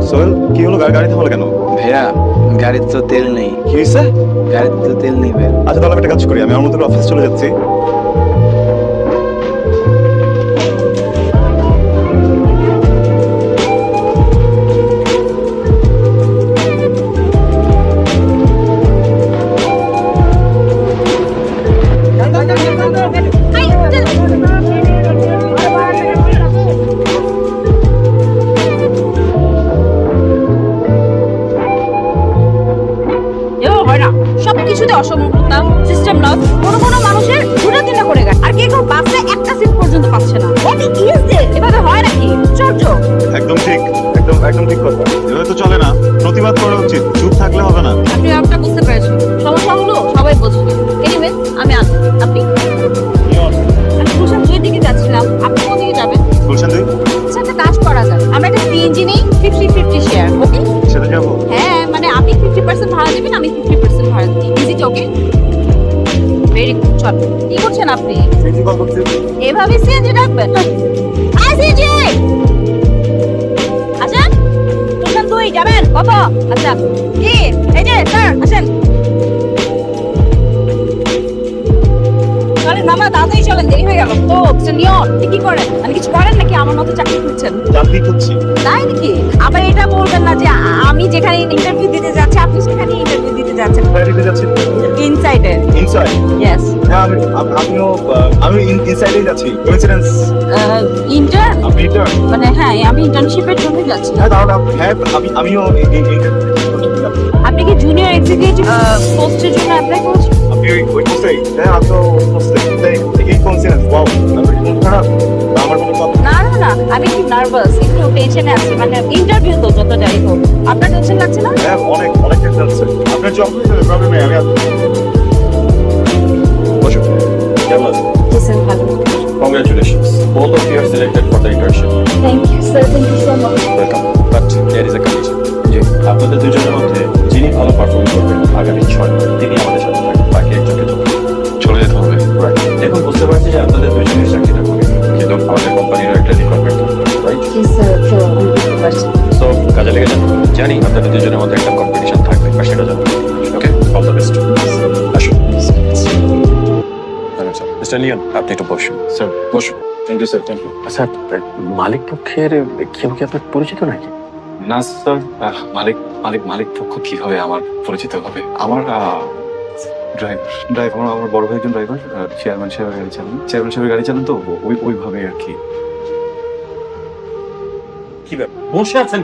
সোহেল, কি হলো? গাড়ি থামালো কেন? ভাইয়া গাড়িতে তো তেল নেই। কি হয়েছে? গাড়িতে তো তেল নেই ভাইয়া। আচ্ছা তাহলে আমি একটা কাজ করি, আমি আমার মতো অফিস চলে যাচ্ছি। এভাবে হয় না, সবকিছুতে অসমতা, সিস্টেম লস। কোনো মানুষের দুটো তিনটা করে গায়, আর কেউ বাসে একটা সিট পর্যন্ত পাচ্ছে না। What is this? এভাবে হয় নাকি? চর্চ। একদম ঠিক, একদম ঠিক কথা। এভাবে তো চলে না, প্রতিবাদ করা উচিত, চুপ থাকলে হবে না। আপনি ব্যাপারটা বুঝতে পেরেছেন, সমস্যা হলো সবাই বুঝবে। এনিওয়ে আমি আসি। আপনি আমি গুলশান 2 দিকে যাচ্ছিলাম, আপনি কোন দিকে যাবেন? গুলশান দুই, আচ্ছা একটা কাজ করা যায়, আমরা একটা সিএনজি নেই, 50-50 শেয়ার। ওকে? সেটা যাবো। হ্যাঁ মানে আপনি 50% ভাড়া দিবেন, আমি 50% ভাড়া দিই। Is it okay? Very good. চল, কি করছেন আপনি? সিটি কল করছি। এভাবে সিএনজি ডাকবেন? সিএনজি আচ্ছা, গুলশান 2 যাবেন কত? আচ্ছা কি এই যে স্যার আসেন, চলেন মামা তাড়াতাড়ি চলেন, দেরি হয়ে গেল তো। নিয়ন কি করেন? মানে কিছু করেন নাকি আমার মতো চাকরি করছেন? চাকরি করছি। তাই নাকি? আবার এটা বলবেন না যে আমি যেখানে ইন্টারভিউ দিতে যাচ্ছি আপনি সেখানে ইন্টারভিউ দিতে যাচ্ছেন। বাইরে যাচ্ছি। ইনসাইডে? ইনসাইড? ইয়েস। হ্যাঁ আমি ইনসাইডেই যাচ্ছি। কোইন্সিডেন্স? ইন্টার আপনি ইন্টার্ন? মানে হ্যাঁ আমি ইন্টার্নশিপের জন্য যাচ্ছি। হ্যাঁ তাহলে হ্যাঁ আমিও আপনি কি জুনিয়র এক্সিকিউটিভ পোস্টের জন্য অ্যাপ্লাই করেছেন? আপনি ওই পোস্টে? হ্যাঁ আমি তো পোস্টে। এই কোইন্সিডেন্স, ওয়াও। আমি মন খারাপ, আমার কোনো কথা। না না না, আমি একটু নার্ভাস, একটু টেনশনে আছি, মানে ইন্টারভিউ তো যত যাই হোক। আপনার টেনশন লাগছে না? হ্যাঁ অনেক টেনশন আছে। আপনার জব হয়ে প্রবলেম নেই, আমি বসুন। কেমন আছেন? জি স্যার ভালো। Congratulations. Both of you are selected for the internship. Thank you sir, thank you so much. Welcome. But there is a condition. জি, আপনাদের দুজনের মধ্যে যিনি ভালো পারফর্ম করবেন আগামী 6 মাস তিনি আমাদের সাথে থাকবেন, বাকি একজনকে চলে যেতে হবে। রাইট। এখন বুঝতে পারছি যে আপনাদের দুজনের চাকরিটা হবে, কিন্তু আমাদের কোম্পানিরও একটা রিকোয়ারমেন্ট রাইট। জি স্যার, তো আমি বুঝতে পারছি। সো কাজে লেগে যান। জানি আপনাদের দুজনের মধ্যে একটা কম্পিটিশন থাকবে, আর সেটা জানো। Okay, all the best. আসুন। মিস্টার নিয়ন, আপনি একটু বসুন। স্যার বসুন। Thank you sir, thank you. আচ্ছা, মালিক পক্ষের কেউ কি আপনার পরিচিত নাকি? না স্যার, মালিক পক্ষ কিভাবে আমার পরিচিত হবে? আমার ড্রাইভার আমার বড় ভাই একজন ড্রাইভার, চেয়ারম্যান সাহেবের গাড়ি চালান তো ওইভাবে আর কি। কি ব্যাপার, বসে আছেন?